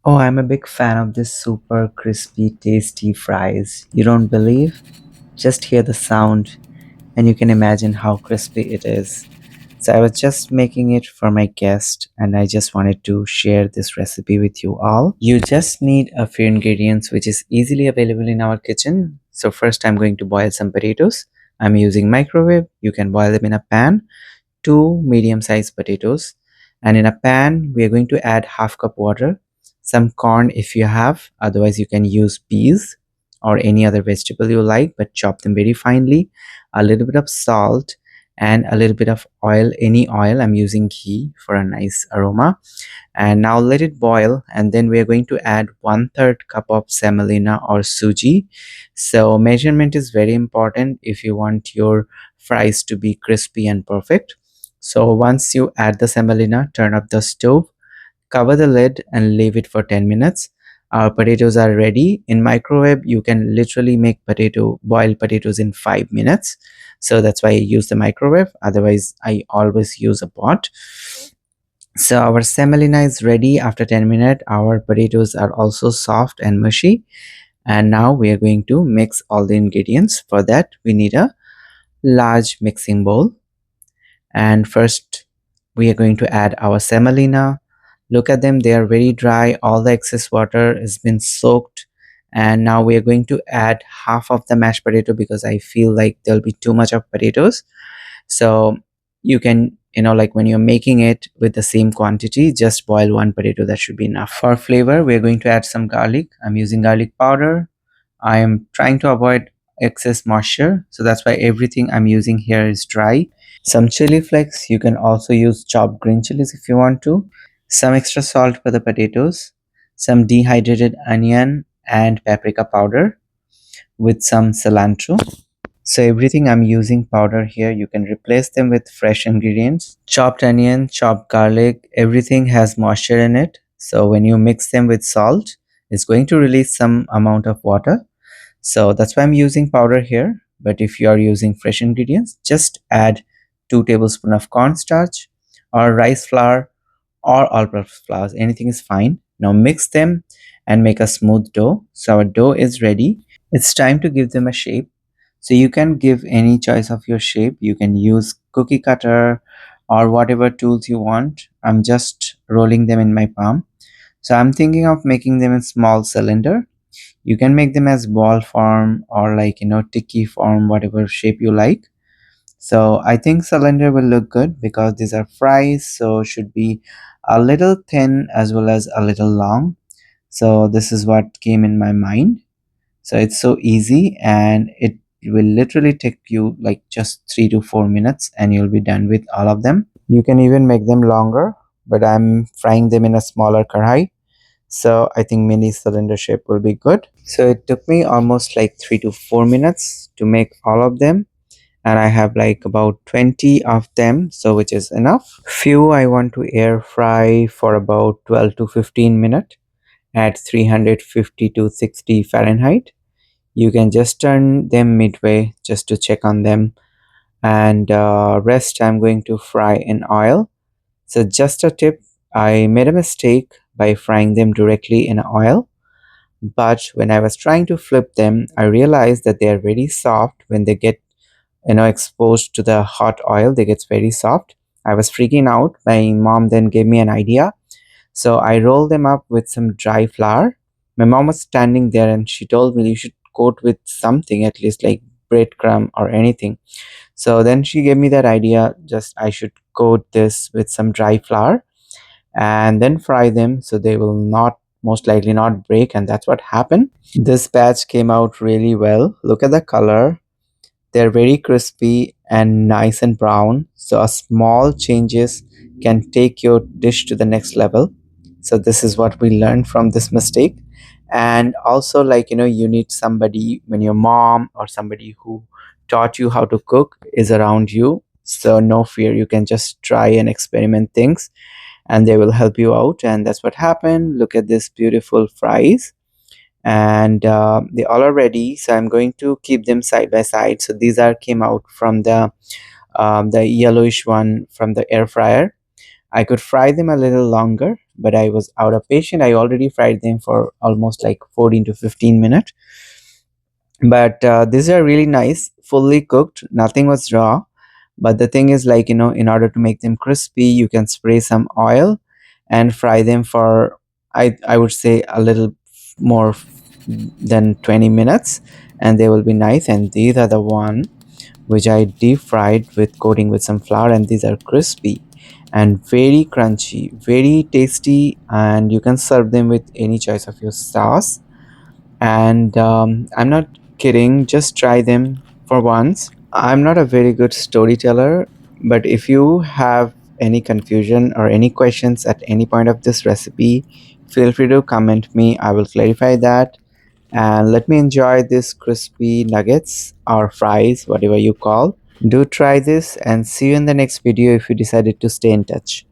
Oh, I'm a big fan of this super crispy, tasty fries. You don't believe? Just hear the sound and you can imagine how crispy it is. So, I was just making it for my guest and I just wanted to share this recipe with you all. You just need a few ingredients which is easily available in our kitchen. So, first, I'm going to boil some potatoes. I'm using microwave. You can boil them in a pan. Two medium-sized potatoes, and in a pan we are going to add half cup water, some corn if you have, otherwise you can use peas or any other vegetable you like, but chop them very finely, a little bit of salt and a little bit of oil, any oil. I'm using ghee for a nice aroma. And now let it boil, and then we are going to add 1/3 cup of semolina or suji. So measurement is very important if you want your fries to be crispy and perfect. So once you add the semolina, turn up the stove, cover the lid and leave it for 10 minutes. Our potatoes are ready. In microwave you can literally make boiled potatoes in 5 minutes, so that's why I use the microwave. Otherwise I always use a pot. So our semolina is ready after 10 minutes. Our potatoes are also soft and mushy. And now we are going to mix all the ingredients. For that, we need a large mixing bowl. And first, we are going to add our semolina. Look at them, they are very dry. All the excess water has been soaked. And now we are going to add half of the mashed potato because I feel like there'll be too much of potatoes. So you can, like when you're making it with the same quantity, just boil one potato, that should be enough. For flavor, we're going to add some garlic. I'm using garlic powder. I am trying to avoid excess moisture, so that's why everything I'm using here is dry. Some chili flakes, you can also use chopped green chilies if you want to. Some extra salt for the potatoes, some dehydrated onion and paprika powder with some cilantro. So everything I'm using powder here, you can replace them with fresh ingredients. Chopped onion, chopped garlic, everything has moisture in it. So when you mix them with salt, it's going to release some amount of water. So that's why I'm using powder here. But if you are using fresh ingredients, just add 2 tablespoons of cornstarch or rice flour or all-purpose flour. Anything is fine. Now mix them and make a smooth dough. So our dough is ready. It's time to give them a shape. So you can give any choice of your shape. You can use cookie cutter or whatever tools you want. I'm just rolling them in my palm. So I'm thinking of making them in small cylinder. You can make them as ball form or like tiki form, whatever shape you like. So I think cylinder will look good because these are fries, so should be a little thin as well as a little long. So this is what came in my mind. So it's so easy and it will literally take you like just 3 to 4 minutes and you'll be done with all of them. You can even make them longer, but I'm frying them in a smaller kadhai. So I think mini cylinder shape will be good. So it took me almost like 3 to 4 minutes to make all of them, and I have like about 20 of them, so which is enough. Few I want to air fry for about 12 to 15 minutes at 350 to 60 Fahrenheit. You can just turn them midway just to check on them, and rest I'm going to fry in oil. So just a tip, I made a mistake by frying them directly in oil, but when I was trying to flip them, I realized that they are very soft when they get exposed to the hot oil. They get very soft. I was freaking out. My mom then gave me an idea, so I rolled them up with some dry flour. My mom was standing there and she told me you should coat with something, at least like breadcrumb or anything. So then she gave me that idea, just I should coat this with some dry flour and then fry them so they will not, most likely not break, and that's what happened. This batch came out really well. Look at the color. They're very crispy and nice and brown. So a small changes can take your dish to the next level. So this is what we learned from this mistake. And also, like, you need somebody when your mom or somebody who taught you how to cook is around you. So no fear, you can just try and experiment things and they will help you out. And that's what happened. Look at this beautiful fries, and they all are ready. So I'm going to keep them side by side. So these are came out from the yellowish one from the air fryer. I could fry them a little longer, but I was out of patience. I already fried them for almost like 14 to 15 minutes. But these are really nice, fully cooked, nothing was raw. But the thing is, like, in order to make them crispy, you can spray some oil and fry them for, I would say, a little more than 20 minutes, and they will be nice. And these are the one which I deep fried with coating with some flour, and these are crispy and very crunchy, very tasty, and you can serve them with any choice of your sauce. And I'm not kidding, just try them for once. I'm not a very good storyteller, but if you have any confusion or any questions at any point of this recipe, feel free to comment me. I will clarify that. And let me enjoy this crispy nuggets or fries, whatever you call. Do try this and see you in the next video if you decided to stay in touch.